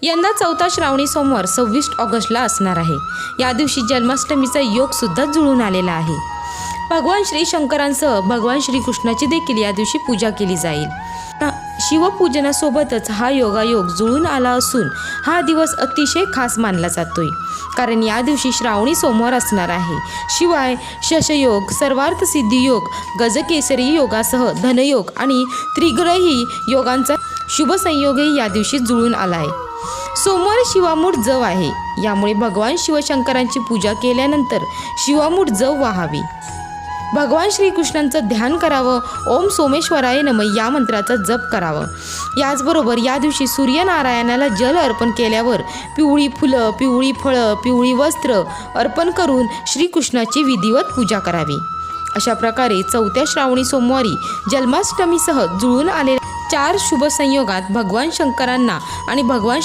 यंदा चौथा श्रावणी सोमवार 26 ऑगस्टला असणार आहे। या दिवशी जन्माष्टमीचा योग सुद्धा जुळून आलेला आहे। भगवान श्री शंकरांसह भगवान श्रीकृष्णाची देखील या दिवशी पूजा केली जाईल। शिवपूजनासोबतच हा योगायोग जुळून आला असून हा दिवस अतिशय खास मानला जातोय, कारण या दिवशी श्रावणी सोमवार असणार आहे। शिवाय शशयोग, सर्वार्थ सिद्धी योग, गजकेसरी योगासह धनयोग आणि त्रिग्रही योगांचा शुभ संयोगही या दिवशी जुळून आला आहे। सोमवार शिवामूठ जव आहे, यामुळे भगवान शिवशंकरांची पूजा केल्यानंतर शिवामूठ जव वाहावी। भगवान श्रीकृष्णांचं ध्यान करावं, ओम सोमेश्वराय नमः या मंत्राचा जप करावं। याचबरोबर या दिवशी सूर्यनारायणाला जल अर्पण केल्यावर पिवळी फुलं, पिवळी फळं, पिवळी वस्त्र अर्पण करून श्रीकृष्णाची विधिवत पूजा करावी। अशा प्रकारे चौथ्या श्रावणी सोमवारी जन्माष्टमीसह जुळून आलेल्या 4 शुभ संयोगात भगवान शंकरांना आणि भगवान